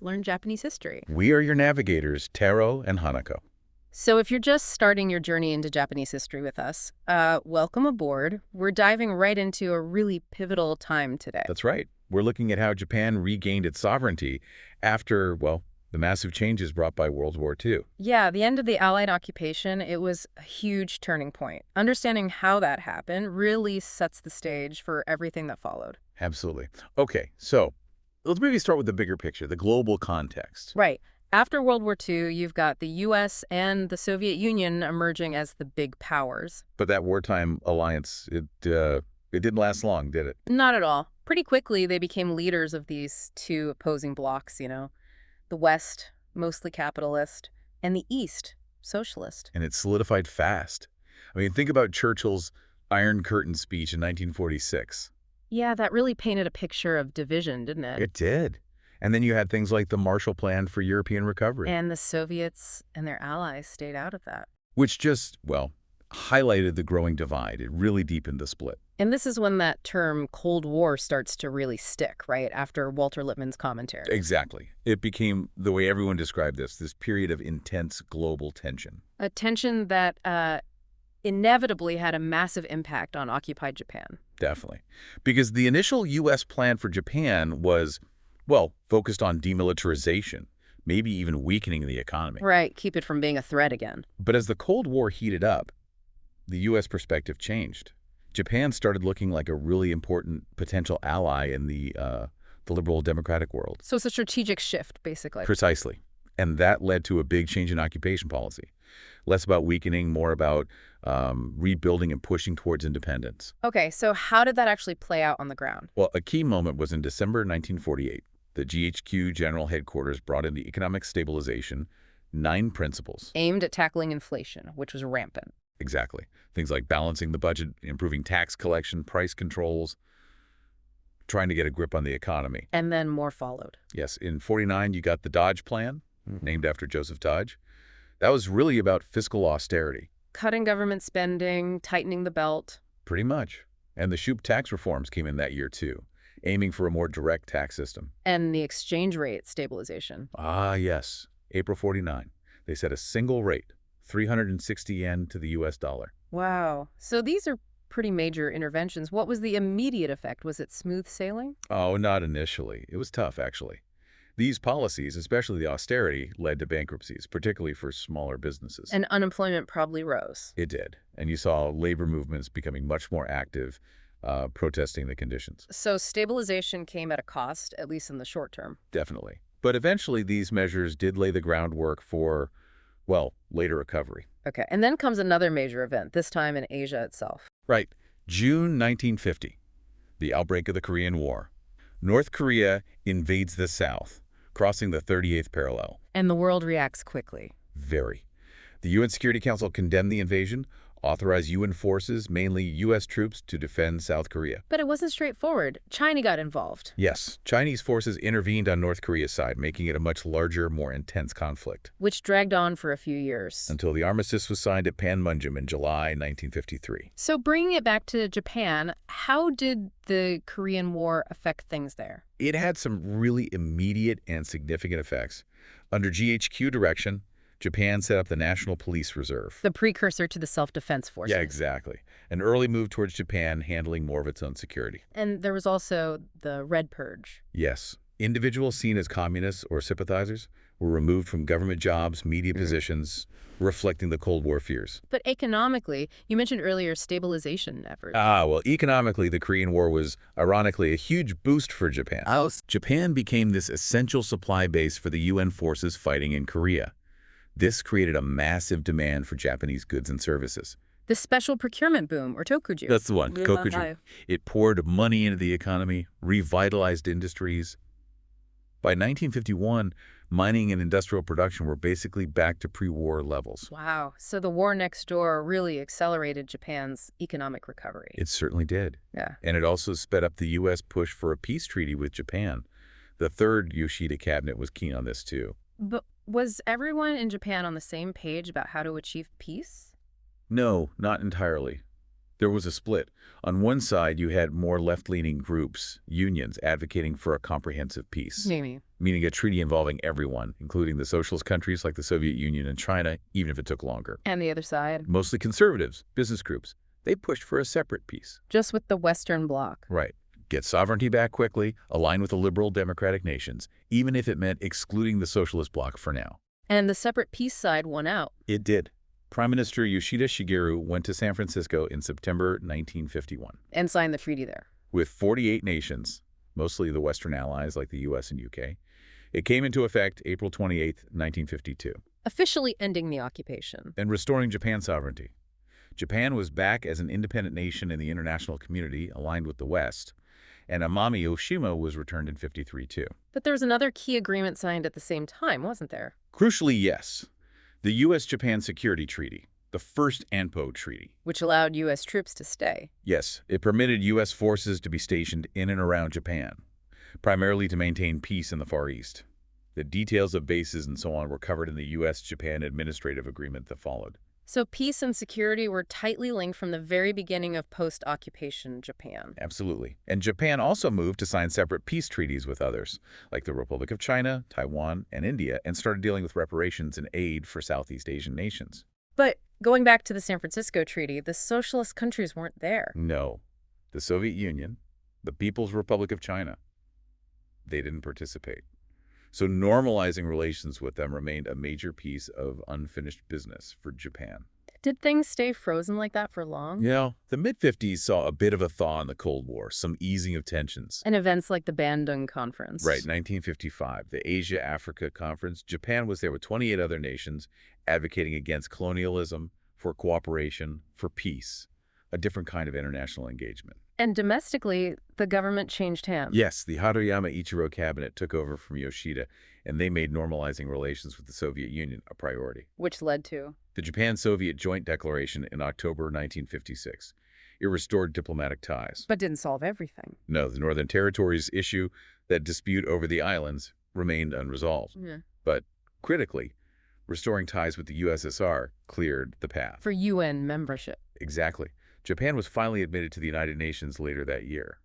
learn Japanese history. We are your navigators, Taro and Hanako. So if you're just starting your journey into Japanese history with us, welcome aboard. We're diving right into a really pivotal time today. That's right. We're looking at how Japan regained its sovereignty after, well, the massive changes brought by World War II. Yeah, the end of the Allied occupation, it was a huge turning point. Understanding how that happened really sets the stage for everything that followed. Absolutely. Okay, so let's maybe start with the bigger picture, the global context. Right. After World War II, you've got the U.S. and the Soviet Union emerging as the big powers. But that wartime alliance, it didn't last long, did it? Not at all. Pretty quickly, they became leaders of these two opposing blocs, The West, mostly capitalist, and the East, socialist. And it solidified fast. I mean, think about Churchill's Iron Curtain speech in 1946. Yeah, that really painted a picture of division, didn't it? It did. And then you had things like the Marshall Plan for European recovery. And the Soviets and their allies stayed out of that. Which just, well, highlighted the growing divide. It really deepened the split. And this is when that term Cold War starts to really stick, right? After Walter Lippmann's commentary. Exactly. It became, the way everyone described this period of intense global tension. A tension that inevitably had a massive impact on occupied Japan. Definitely. Because the initial U.S. plan for Japan was, well, focused on demilitarization, maybe even weakening the economy. Right, keep it from being a threat again. But as the Cold War heated up, the U.S. perspective changed. Japan started looking like a really important potential ally in the liberal democratic world. So it's a strategic shift, basically. Precisely. And that led to a big change in occupation policy. Less about weakening, more about rebuilding and pushing towards independence. Okay, so how did that actually play out on the ground? Well, a key moment was in December 1948. The GHQ General Headquarters brought in the economic stabilization, 9 principles. Aimed at tackling inflation, which was rampant. Exactly. Things like balancing the budget, improving tax collection, price controls, trying to get a grip on the economy. And then more followed. Yes, in 49, you got the Dodge Plan, named after Joseph Dodge. That was really about fiscal austerity. Cutting government spending, tightening the belt. Pretty much. And the Shoup tax reforms came in that year, too, aiming for a more direct tax system. And the exchange rate stabilization. Ah, yes. April 49. They set a single rate, 360 yen to the U.S. dollar. Wow. So these are pretty major interventions. What was the immediate effect? Was it smooth sailing? Oh, not initially. It was tough, actually. These policies, especially the austerity, led to bankruptcies, particularly for smaller businesses. And unemployment probably rose. It did. And you saw labor movements becoming much more active, protesting the conditions. So stabilization came at a cost, at least in the short term. Definitely. But eventually, these measures did lay the groundwork for, well, later recovery. Okay, and then comes another major event, this time in Asia itself. Right. June 1950, the outbreak of the Korean War. North Korea invades the South, crossing the 38th parallel. And the world reacts quickly. Very. The UN Security Council condemned the invasion, authorized UN forces, mainly U.S. troops, to defend South Korea. But it wasn't straightforward. China got involved. Yes, Chinese forces intervened on North Korea's side, making it a much larger, more intense conflict. Which dragged on for a few years. Until the armistice was signed at Panmunjom in July 1953. So bringing it back to Japan, how did the Korean War affect things there? It had some really immediate and significant effects. Under GHQ direction, Japan set up the National Police Reserve. The precursor to the self-defense forces. Yeah, exactly. An early move towards Japan handling more of its own security. And there was also the Red Purge. Yes. Individuals seen as communists or sympathizers were removed from government jobs, media positions, reflecting the Cold War fears. But economically, you mentioned earlier stabilization efforts. Well, economically, the Korean War was, ironically, a huge boost for Japan. Japan became this essential supply base for the UN forces fighting in Korea. This created a massive demand for Japanese goods and services. The special procurement boom, or tokuju. That's the one, tokuju. It poured money into the economy, revitalized industries. By 1951, mining and industrial production were basically back to pre-war levels. Wow. So the war next door really accelerated Japan's economic recovery. It certainly did. Yeah. And it also sped up the U.S. push for a peace treaty with Japan. The third Yoshida cabinet was keen on this, too. But was everyone in Japan on the same page about how to achieve peace? No, not entirely. There was a split. On one side, you had more left-leaning groups, unions, advocating for a comprehensive peace. Maybe. meaning a treaty involving everyone, including the socialist countries like the Soviet Union and China, even if it took longer. And the other side? Mostly conservatives, business groups. They pushed for a separate peace. Just with the Western Bloc. Right. Get sovereignty back quickly, align with the liberal democratic nations, even if it meant excluding the socialist bloc for now. And the separate peace side won out. It did. Prime Minister Yoshida Shigeru went to San Francisco in September 1951. And signed the treaty there. With 48 nations, mostly the Western allies like the US and UK. It came into effect April 28, 1952. Officially ending the occupation. And restoring Japan's sovereignty. Japan was back as an independent nation in the international community, aligned with the West. And Amami Oshima was returned in 53 too. But there was another key agreement signed at the same time, wasn't there? Crucially, yes. The U.S.-Japan Security Treaty, the first ANPO treaty. Which allowed U.S. troops to stay. Yes, it permitted U.S. forces to be stationed in and around Japan, primarily to maintain peace in the Far East. The details of bases and so on were covered in the U.S.-Japan Administrative Agreement that followed. So peace and security were tightly linked from the very beginning of post-occupation Japan. Absolutely. And Japan also moved to sign separate peace treaties with others, like the Republic of China, Taiwan, and India, and started dealing with reparations and aid for Southeast Asian nations. But going back to the San Francisco Treaty, the socialist countries weren't there. No. The Soviet Union, the People's Republic of China, they didn't participate. So normalizing relations with them remained a major piece of unfinished business for Japan. Did things stay frozen like that for long? Yeah, the mid-50s saw a bit of a thaw in the Cold War, some easing of tensions. And events like the Bandung Conference. Right, 1955, the Asia-Africa Conference. Japan was there with 28 other nations advocating against colonialism, for cooperation, for peace, a different kind of international engagement. And domestically, the government changed hands. Yes, the Haruyama Ichiro cabinet took over from Yoshida, and they made normalizing relations with the Soviet Union a priority. Which led to? The Japan-Soviet Joint Declaration in October 1956. It restored diplomatic ties. But didn't solve everything. No, the Northern Territories issue, that dispute over the islands, remained unresolved. Yeah. But critically, restoring ties with the USSR cleared the path. For UN membership. Exactly. Japan was finally admitted to the United Nations later that year.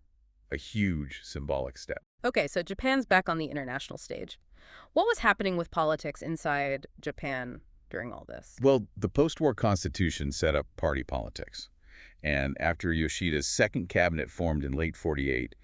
A huge symbolic step. Okay, so Japan's back on the international stage. What was happening with politics inside Japan during all this? Well, the post-war constitution set up party politics. And after Yoshida's second cabinet formed in late 48,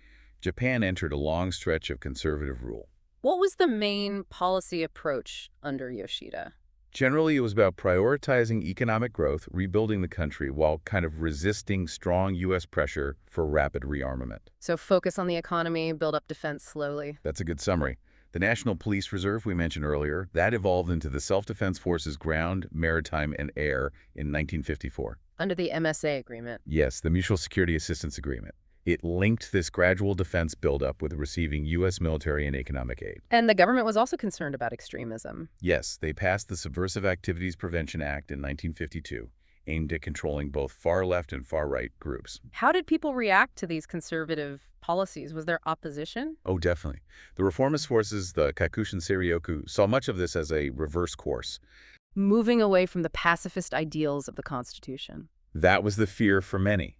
Japan entered a long stretch of conservative rule. What was the main policy approach under Yoshida? Generally, it was about prioritizing economic growth, rebuilding the country, while kind of resisting strong U.S. pressure for rapid rearmament. So focus on the economy, build up defense slowly. That's a good summary. The National Police Reserve we mentioned earlier, that evolved into the Self-Defense Forces Ground, Maritime, and Air in 1954. Under the MSA agreement. Yes, the Mutual Security Assistance Agreement. It linked this gradual defense buildup with receiving U.S. military and economic aid. And the government was also concerned about extremism. Yes, they passed the Subversive Activities Prevention Act in 1952, aimed at controlling both far-left and far-right groups. How did people react to these conservative policies? Was there opposition? Oh, definitely. The reformist forces, the Kakushin Seiryoku, saw much of this as a reverse course. Moving away from the pacifist ideals of the Constitution. That was the fear for many.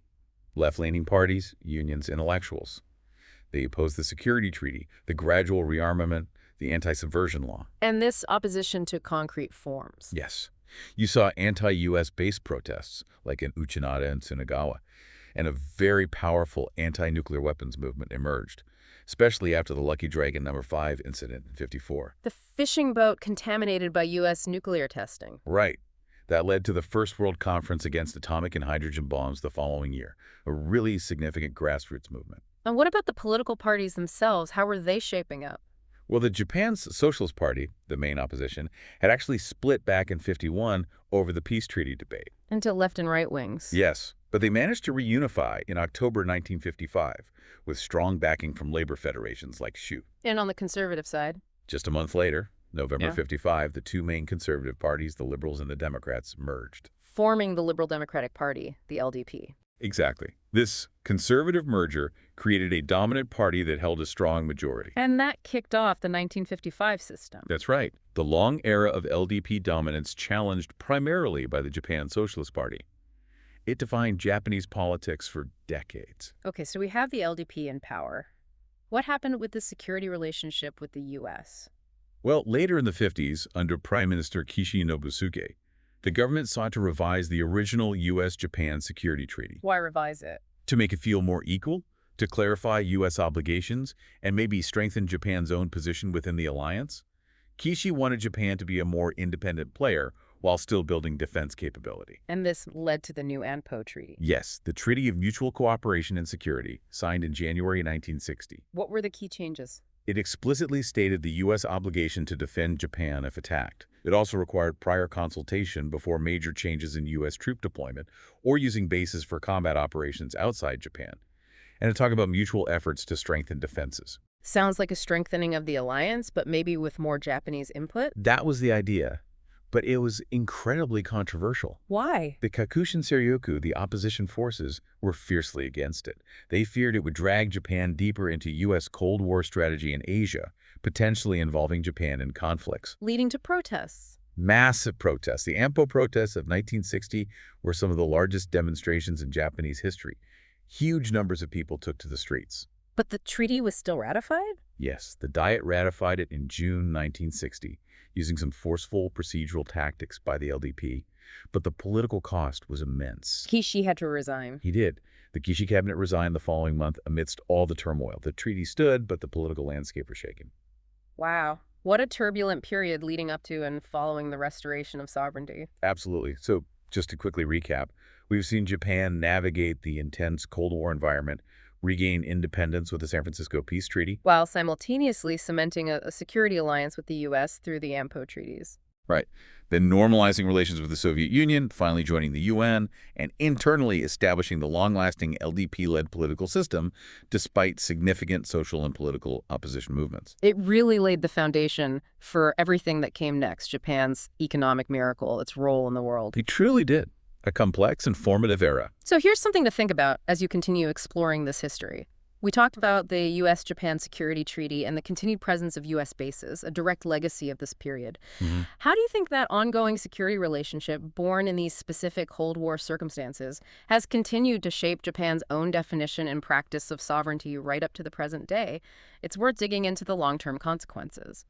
Left-leaning parties, unions, intellectuals. They opposed the security treaty, the gradual rearmament, the anti-subversion law. And this opposition took concrete forms. Yes. You saw anti-U.S. based protests, like in Uchinada and Tsunogawa, and a very powerful anti-nuclear weapons movement emerged, especially after the Lucky Dragon No. 5 incident in '54. The fishing boat contaminated by U.S. nuclear testing. Right. That led to the First World Conference Against Atomic and Hydrogen Bombs the following year, a really significant grassroots movement. And what about the political parties themselves? How were they shaping up? Well, the Japan's Socialist Party, the main opposition, had actually split back in '51 over the peace treaty debate. Into left and right wings. Yes, but they managed to reunify in October 1955 with strong backing from labor federations like SHU. And on the conservative side? Just a month later, November Yeah. '55, the two main conservative parties, the Liberals and the Democrats, merged. Forming the Liberal Democratic Party, the LDP. Exactly. This conservative merger created a dominant party that held a strong majority. And that kicked off the 1955 system. That's right. The long era of LDP dominance challenged primarily by the Japan Socialist Party. It defined Japanese politics for decades. Okay, so we have the LDP in power. What happened with the security relationship with the U.S.? Well, later in the 50s, under Prime Minister Kishi Nobusuke, the government sought to revise the original U.S.-Japan Security Treaty Why revise it? to make it feel more equal, to clarify U.S. obligations, and maybe strengthen Japan's own position within the alliance. Kishi wanted Japan to be a more independent player while still building defense capability. And this led to the new ANPO Treaty. Yes, the Treaty of Mutual Cooperation and Security, signed in January 1960. What were the key changes? It explicitly stated the U.S. obligation to defend Japan if attacked. It also required prior consultation before major changes in U.S. troop deployment or using bases for combat operations outside Japan, and to talk about mutual efforts to strengthen defenses. Sounds like a strengthening of the alliance, but maybe with more Japanese input? That was the idea, but it was incredibly controversial. Why? The Kakushin Seiryoku, the opposition forces, were fiercely against it. They feared it would drag Japan deeper into U.S. Cold War strategy in Asia, potentially involving Japan in conflicts. Leading to protests. Massive protests. The ANPO protests of 1960 were some of the largest demonstrations in Japanese history. Huge numbers of people took to the streets. But the treaty was still ratified? Yes, the Diet ratified it in June 1960, using some forceful procedural tactics by the LDP, but the political cost was immense. Kishi had to resign. He did. The Kishi cabinet resigned the following month amidst all the turmoil. The treaty stood, but the political landscape was shaken. Wow. What a turbulent period leading up to and following the restoration of sovereignty. Absolutely. So just to quickly recap, we've seen Japan navigate the intense Cold War environment, regain independence with the San Francisco Peace Treaty. While simultaneously cementing a security alliance with the U.S. through the ANPO treaties. Right. Then normalizing relations with the Soviet Union, finally joining the UN, and internally establishing the long-lasting LDP-led political system despite significant social and political opposition movements. It really laid the foundation for everything that came next, Japan's economic miracle, its role in the world. He truly did. A complex and formative era. So here's something to think about as you continue exploring this history. We talked about the U.S.-Japan Security Treaty and the continued presence of U.S. bases, a direct legacy of this period. How do you think that ongoing security relationship, born in these specific Cold War circumstances, has continued to shape Japan's own definition and practice of sovereignty right up to the present day? It's worth digging into the long-term consequences.